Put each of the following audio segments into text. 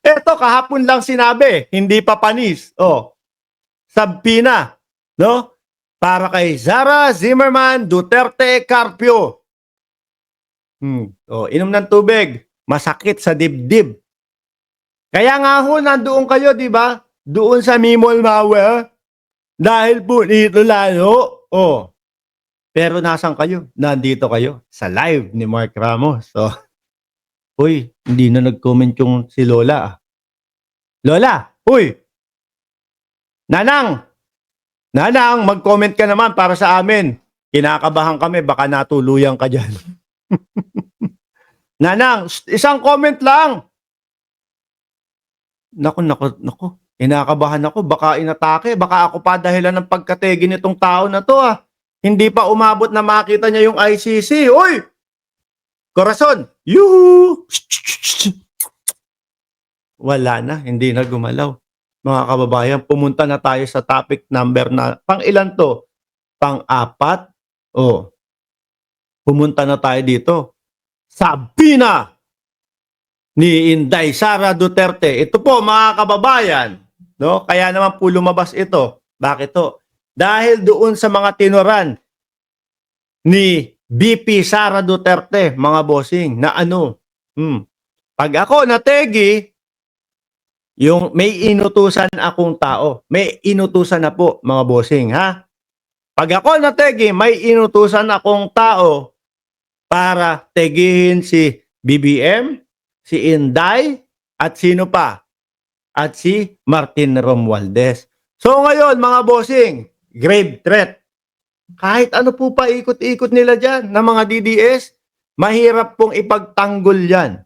Eto, kahapon lang sinabi, hindi pa panis. Oh, sabpina, no? Para kay Sara Zimmerman Duterte Carpio. Oh, inom ng tubig. Masakit sa dibdib. Kaya nga ho, nandoon kayo, di ba? Doon sa Mimol Mawe. Dahil po dito lalo. Oh. Pero nasan kayo? Nandito kayo sa live ni Mark Ramos. So, uy, hindi na nag-comment yung si Lola. Lola, uy! Nanang! Nanang, mag-comment ka naman para sa amin. Kinakabahan kami, baka natuluyan ka dyan. Nanang, isang comment lang. Naku. Kinakabahan ako, baka inatake, baka ako pa dahilan ng pagkategi nitong tao na to ah. Hindi pa umabot na makita niya yung ICC. Uy! Corazon! Yuhu! Wala na, hindi na gumalaw. Mga kababayan, pumunta na tayo sa topic number na, pang ilan to? Pang-4? Oh. Pumunta na tayo dito. Sabina ni Inday Sara Duterte. Ito po mga kababayan, no? Kaya naman po lumabas ito. Bakit to? Dahil doon sa mga tinuran ni BP Sara Duterte, mga bossing, na ano, pag ako nategi, yung may inutusan akong tao. May inutusan na po, mga bossing, ha? Pag ako nategi, may inutusan akong tao para tegihin si BBM, si Inday, at sino pa? At si Martin Romualdez. So ngayon, mga bossing, grave threat. Kahit ano po pa ikot-ikot nila dyan ng mga DDS, mahirap pong ipagtanggol yan.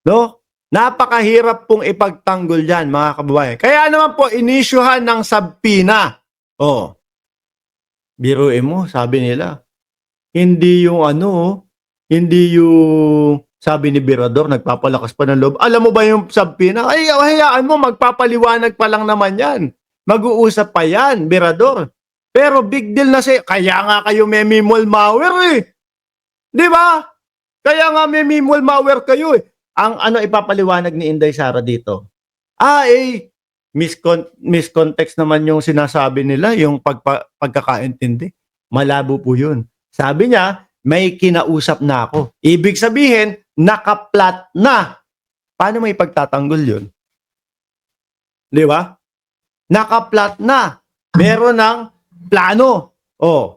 No? Napakahirap pong ipagtanggol yan, mga kababayan. Kaya naman po, inisyuhan ng sabpina. Oh, biruin mo, sabi nila. Hindi yung hindi yung sabi ni Birador, nagpapalakas pa ng loob. Alam mo ba yung sabpina? Ay, hayaan mo, magpapaliwanag pa lang naman yan. Mag-uusap pa yan, Birador. Pero big deal na kaya nga kayo may mimol malware eh. Di ba? Kaya nga may mimol malware kayo eh. Ang ano ipapaliwanag ni Inday Sara dito? Miscontext naman yung sinasabi nila, yung pagkakaintindi. Malabo po yun. Sabi niya, may kinausap na ako. Ibig sabihin, nakaplat na. Paano may pagtatanggol yun? Di ba? Nakaplat na. Meron ng plano. Oh.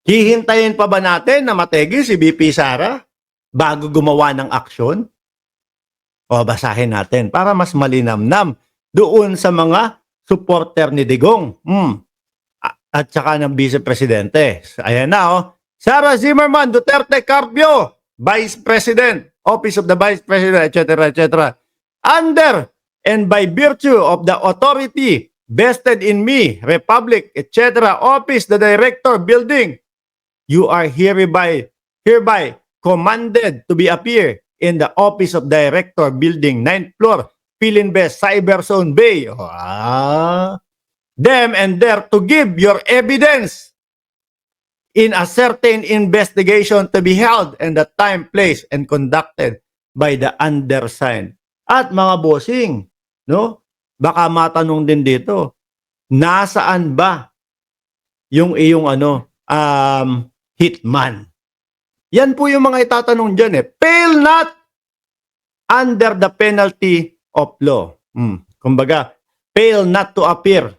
Hihintayin pa ba natin na mategi si BP Sara bago gumawa ng aksyon? O basahin natin para mas malinamnam doon sa mga supporter ni Digong. At saka ng Vice Presidente. Ayan na oh. Sara Zimmerman Duterte Carpio, Vice President, Office of the Vice President, etc., etc. Under and by virtue of the authority vested in me, Republic, etc., Office, the Director, Building, you are hereby commanded to be appear in the Office of Director, Building, 9th floor, Philinvest, Cyberzone Bay. Them and there to give your evidence in a certain investigation to be held and the time, place, and conducted by the undersigned. At mga bossing, no? Baka matanong din dito, nasaan ba yung iyong hitman? Yan po yung mga itatanong dyan eh. Fail not under the penalty of law. Kumbaga, fail not to appear.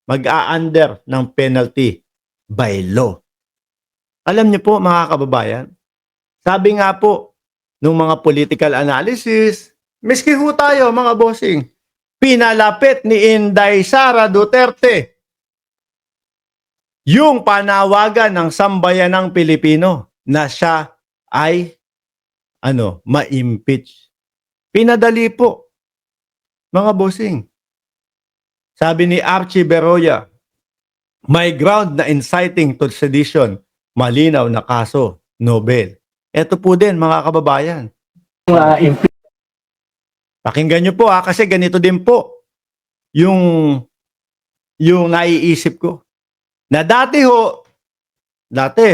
Mag-a-under ng penalty by law. Alam niyo po mga kababayan, sabi nga po ng mga political analysis, miski ho tayo mga bossing, pinalapit ni Inday Sara Duterte yung panawagan ng sambayanang Pilipino na siya ay ma-impeach. Pinadali po mga bossing. Sabi ni Archie Beroya, may ground na inciting to sedition, malinaw na kaso, Nobel. Ito po din mga kababayan. Pakinggan nyo po kasi ganito din po yung naiisip ko. Na dati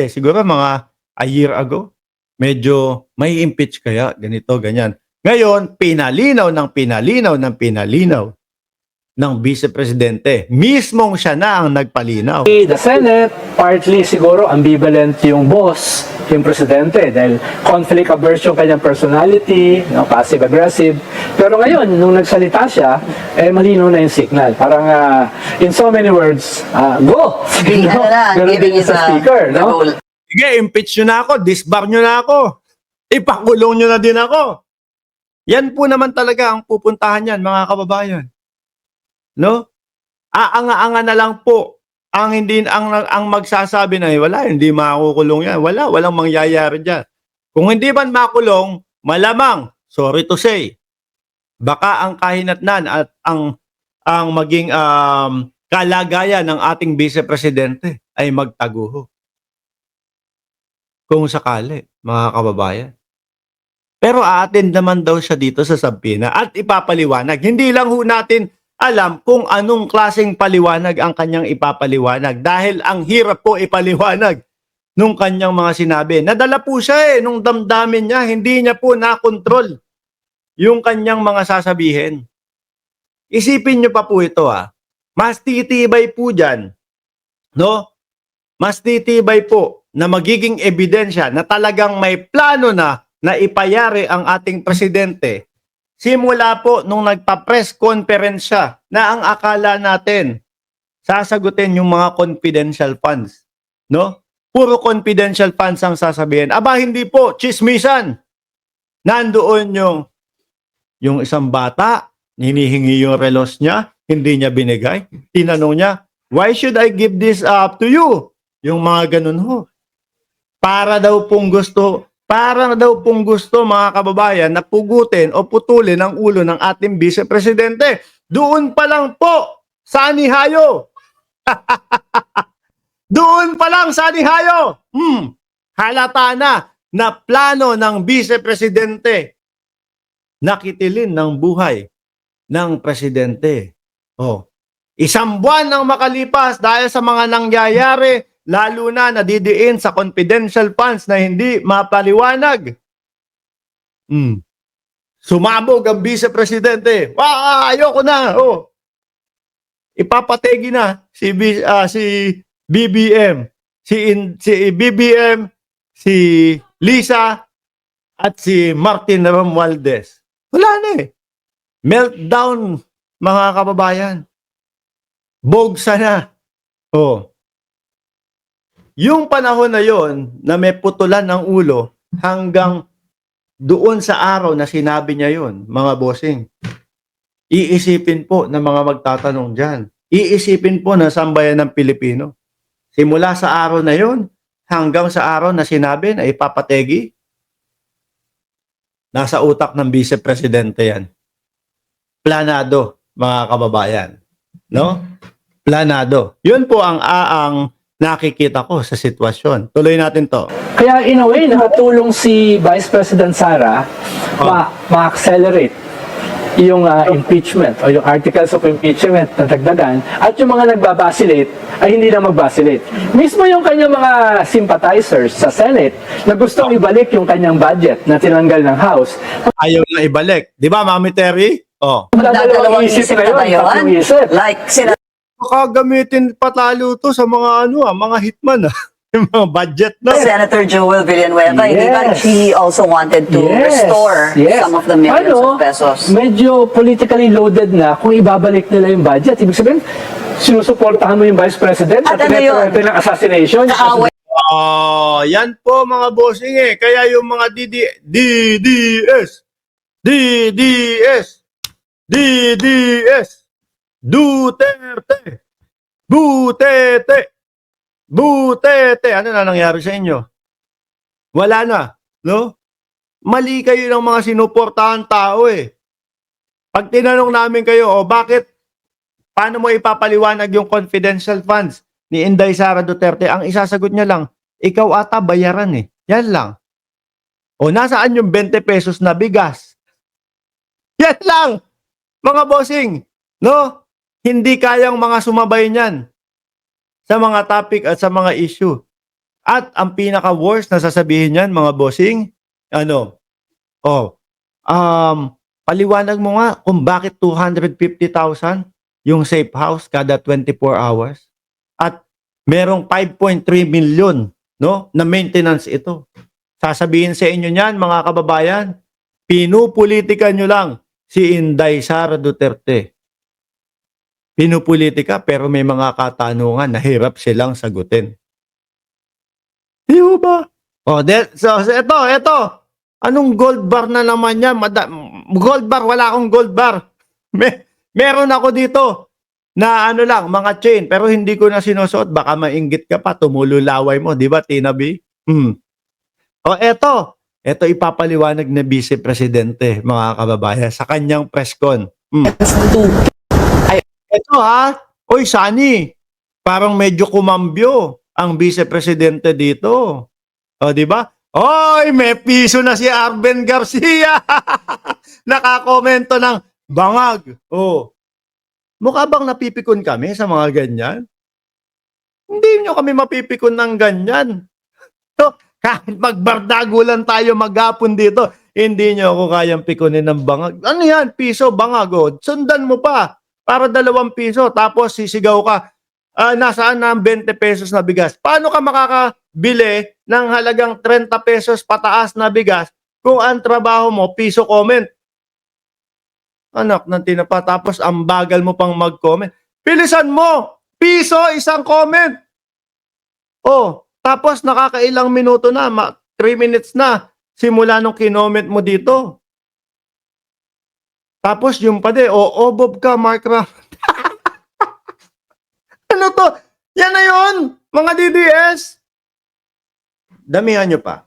siguro mga a year ago, medyo may impeach kaya, ganito, ganyan. Ngayon, pinalinaw ng Vice Presidente. Mismong siya na ang nagpalinaw. The Senate, partly siguro ambivalent yung boss, yung presidente, dahil conflict averse yung kanyang personality, no, passive-aggressive. Pero ngayon, nung nagsalita siya, malinaw na yung signal. Parang, in so many words, go! Ganun din yung sa speaker, no? Sige, impeach nyo na ako, disbar nyo na ako, ipakulong nyo na din ako. Yan po naman talaga ang pupuntahan yan, mga kababayan. No? Aanga-anga na lang po ang magsasabi na wala, hindi makukulong yan. Walang mangyayari diyan. Kung hindi man makulong, malamang, sorry to say, baka ang kahinatnan at ang maging kalagayan ng ating Vice Presidente ay magtaguho. Kung sakali, mga kababayan. Pero aattend naman daw siya dito sa Sabina at ipapaliwanag. Hindi lang ho natin alam kung anong klaseng paliwanag ang kanyang ipapaliwanag dahil ang hirap po ipaliwanag nung kanyang mga sinabi. Nadala po siya nung damdamin niya, hindi niya po nakontrol yung kanyang mga sasabihin. Isipin niyo pa po ito mas titibay po dyan, no? Mas titibay po na magiging ebidensya na talagang may plano na ipayari ang ating presidente simula po nung nagpa-press conference siya na ang akala natin sasagutin yung mga confidential funds, no? Puro confidential funds ang sasabihin. Aba, hindi po, chismisan. Nandoon yung isang bata, hinihingi yung relos niya, hindi niya binigay. Tinanong niya, why should I give this up to you? Yung mga ganun ho. Para daw pong gusto mga kababayan na pugutin o putulin ang ulo ng ating Vice Presidente. Doon pa lang po sa anihayo. Doon pa lang sa anihayo. Halata na plano ng Vice Presidente nakitilin ng buhay ng presidente. Isang buwan ang makalipas dahil sa mga nangyayari, lalo na nadidiin sa confidential funds na hindi mapaliwanag. Sumabog ang Vice Presidente. Ayoko na. Ipapategi na si BBM, si Lisa at si Martin Romualdez. Wala na Meltdown, mga kababayan. Bogsa na. Yung panahon na yon na may putulan ng ulo hanggang doon sa araw na sinabi niya yon, mga bossing, iisipin po ng mga magtatanong dyan. Iisipin po ng sambayan ng Pilipino. Simula sa araw na yon hanggang sa araw na sinabi na ipapategi, nasa utak ng Vice Presidente yan. Planado, mga kababayan. No? Planado. Yun po ang nakikita ko sa sitwasyon. Tuloy natin to. Kaya in a way, nakatulong si Vice President Sara ma-accelerate yung impeachment o yung articles of impeachment na dagdagan at yung mga nagbabasilate ay hindi na magbasilate. Mismo yung kanyang mga sympathizers sa Senate na gustong ibalik yung kanyang budget na tinanggal ng House. Ayaw na ibalik. Di ba, Mami Terry? Dalawang isip na yun, tatlong isip. Like, Gamitin patalo to sa mga mga hitman yung mga budget na. Senator Joel Villanueva, he also wanted to restore some of the millions of pesos. Medyo politically loaded na kung ibabalik nila yung budget. Ibig sabihin, sinusuportahan mo yung Vice President at tinatawag ng assassination. Yan po mga bossing Kaya yung mga DDS, Butete. Ano na nangyari sa inyo? Wala na, no? Mali kayo ng mga sinuportahan tao Pag tinanong namin kayo, paano mo ipapaliwanag yung confidential funds ni Inday Sara Duterte? Ang isasagot niya lang, ikaw ata bayaran Yan lang. Nasaan yung 20 pesos na bigas? Yan lang, mga bossing. No? Hindi kayang mga sumabay niyan sa mga topic at sa mga issue. At ang pinaka-worst na sasabihin niyan, mga bossing, Paliwanag mo nga kung bakit 250,000 yung safe house kada 24 hours at merong 5.3 million, no, na maintenance ito. Sasabihin sa inyo niyan, mga kababayan, pinupolitika nyo lang si Inday Sara Duterte. Pinupolitika pero may mga katanungan na hirap silang sagutin. Di ba? So ito. Anong gold bar na naman yan? Gold bar, wala akong gold bar. Meron ako dito na ano lang, mga chain, pero hindi ko na sinusuot. Baka mainggit ka pa, tumululaway mo. Di ba, Tina B? Ito ipapaliwanag na Vice Presidente, mga kababayan, sa kanyang press con. Ito ha, oy Sani, parang medyo kumambyo ang Vice Presidente dito. O, di ba? Oy, may piso na si Arben Garcia. Nakakomento ng bangag. Oh. Mukha bang napipikon kami sa mga ganyan? Hindi nyo kami mapipikon ng ganyan. So, kahit magbardago lang tayo maghapon dito, hindi nyo ako kayang pikunin ng bangag. Ano yan? Piso, bangag. Oh. Sundan mo pa para 2 piso. Tapos sisigaw ka, nasaan na ang 20 pesos na bigas? Paano ka makakabili ng halagang 30 pesos pataas na bigas kung ang trabaho mo, piso comment? Anak ng tinapa, tapos ang bagal mo pang mag-comment. Bilisan mo! Piso, isang comment! Oh, tapos nakakailang minuto na, 3 minutes na, simula nung kinoment mo dito. Tapos yung pade, Bob ka, Mark Raff. Ano to? Yan na yun, mga DDS. Damihan nyo pa.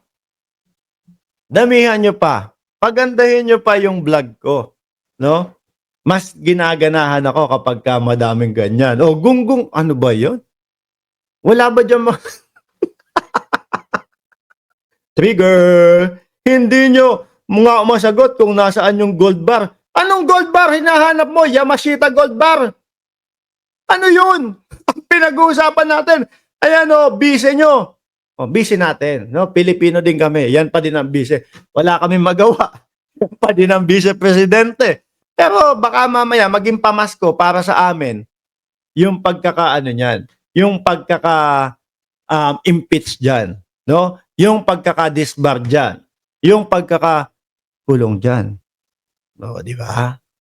Damihan nyo pa. Pagandahin nyo pa yung vlog ko. No? Mas ginaganahan ako kapag ka madaming ganyan. O, gunggong, ano ba yun? Wala ba dyan Trigger! Hindi nyo mga masagot kung nasaan yung gold bar. Anong gold bar hinahanap mo? Yamashita gold bar. Ano yun? Ang pinag-uusapan natin. Ayan o, bise nyo. O, bise natin. No? Pilipino din kami. Yan pa din ang bise. Wala kami magawa. Yan pa din ang vice-presidente. Pero baka mamaya maging pamasko para sa amin yung pagkakaano niyan. Yung pagkaka-impeach dyan. No? Yung pagkaka-disbar dyan. Yung pagkaka-kulong dyan. No, di ba?